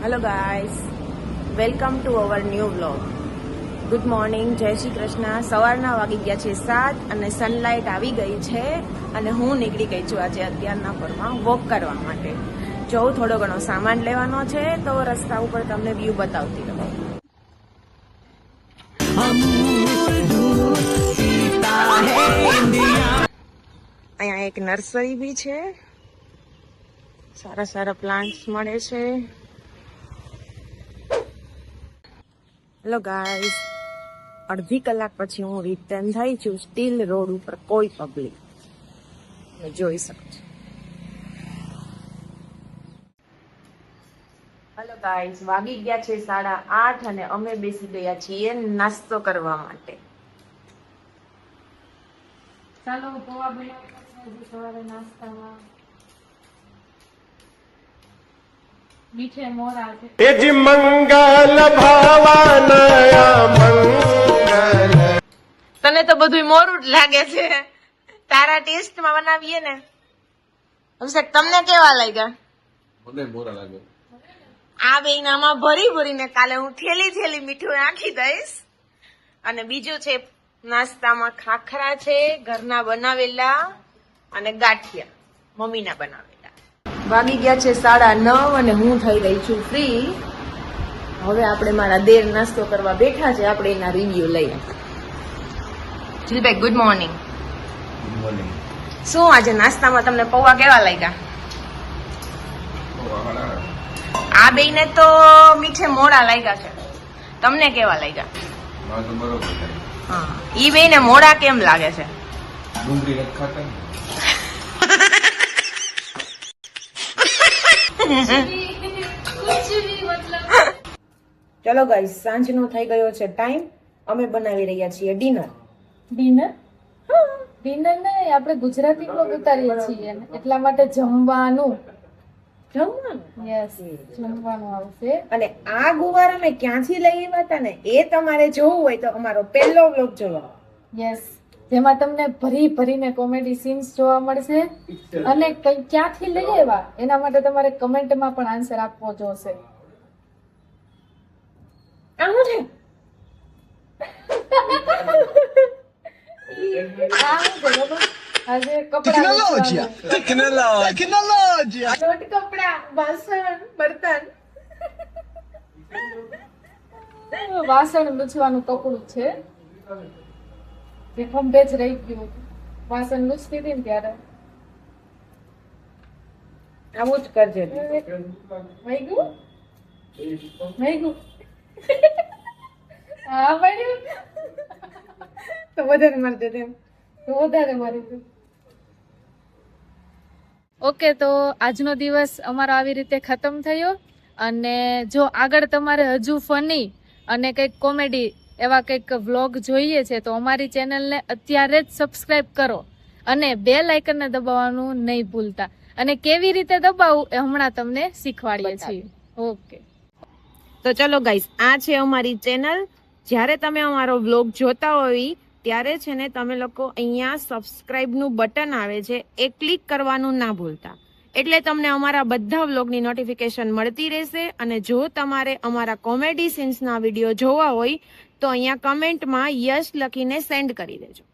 Hello guys, welcome to our new vlog. Good morning, જય શ્રી કૃષ્ણ. સવારના વાગી ગયા છે 7 અને સનલાઇટ આવી ગઈ છે અને હું નીકળી ગઈ છું આજે અત્યારના પરમાં વોક કરવા માટે. જો થોડો ઘણો સામાન લેવાનો છે તો રસ્તા ઉપર તમને વ્યૂ બતાવતી રહું. અહીંયા એક નર્સરી બી છે, સારા સારા પ્લાન્ટ્સ મળે છે. હેલો ગાઈસ, અડધી કલાક પછી હું રિટર્ન થઈ છું. સ્ટીલ રોડ ઉપર કોઈ પબ્લિક જોઈ શકો છો. હેલો ગાઈસ, વાગી ગયા છે 8:30 અને અમે બેસી ગયા છીએ નાસ્તો કરવા માટે. ચાલો પોવા બનાવવા સવારે નાસ્તામાં. મીઠે મોરા છે. એજી મંગલ ભાવાનયા મંગલ. તને તો બધું મોરું જ લાગે છે. તારા ટેસ્ટ માં બનાવીએ ને. અભિષેક, તમને કેવા લાગ્યા? મને મોરા લાગે. આ બેનામાં ભરી ભરીને કાલે હું થેલી મીઠું નાખી દઈશ. અને બીજું છે નાસ્તામાં ખાખરા છે, ઘરના બનાવેલા, અને ગાંઠિયા મમ્મીના બનાવેલા. વાગી ગયા છે 9:30 અને હું થઈ રહી છું ફ્રી. હવે આપણે મારા દેર નાસ્તો કરવા બેઠા છે. આપણે એના રિવ્યુ લઈએ. જીલભાઈ, ગુડ મોર્નિંગ. Good morning. શું આજે નાસ્તામાં તમને પૌવા કેવા લાગ્યા? આ બેને તો મીઠે મોડા લાગ્યા છે. તમને કેવા લાગ્યા? મારું તો બરોબર છે. હા, ઈ બેને મોડા કેમ લાગે છે? ડુંગળી નથી ખાતા ને. ચલો ગાઈસ, સાંજનો થઈ ગયો છે ટાઈમ. અમે બનાવી રહ્યા છીએ ડિનર. ડિનર નહીં, આપણે ગુજરાતી બ્લોગ ઉતારીએ છીએ એટલા માટે જમવાનું જમવાનું આવશે. અને આ ગુવાર અમે ક્યાંથી લઈ આવ્યા હતા ને એ તમારે જોવું હોય તો અમારો પહેલો વ્લોગ જોવો. યસ, જેમાં તમને ભરીને કોમેડી સીન્સ જોવા મળશે. અને ક્યાંથી લઈ આવ્યા એના માટે તમારે કમેન્ટમાં પણ આન્સર આપવો જોશે. આવું છે. આજે કપડા, કપડા, વાસણ, બર્તન. વાસણ લૂછવાનું કપડું છે. જે ખંભે જ રહી ગયું. વાસણ લૂછતી હતી ને ત્યારે આવું જ કરજે. વહી ગયું. હા પડ્યું તો વધારે મારજે તેમ. તો વધારે મારી તું. ઓકે, તો આજનો દિવસ અમારો આવી રીતે ખતમ થયો. અને જો આગળ તમારે હજુ ફની અને કંઈક કોમેડી એવા કંઈક વ્લોગ જોઈએ છે તો અમારી ચેનલને અત્યારે જ સબસ્ક્રાઇબ કરો અને બેલ આઇકનને દબાવવાનું નહીં ભૂલતા. અને કેવી રીતે દબાવવું એ હમણાં તમને શીખવાડીએ છીએ. ઓકે, તો ચલો ગાઈસ, આ છે અમારી ચેનલ. જ્યારે તમે અમારો વ્લોગ જોતા હોય ત્યારે છે ને તમે લોકો અહીંયા સબસ્ક્રાઇબનું બટન આવે છે એ ક્લિક કરવાનું ના ભૂલતા. એટલે તમને અમારા બધા વ્લોગની નોટિફિકેશન મળતી રહેશે. અને જો તમારે અમારા કોમેડી સીન્સના વિડીયો જોવા હોય તો અહીંયા કમેન્ટમાં યસ લખીને સેન્ડ કરી દેજો.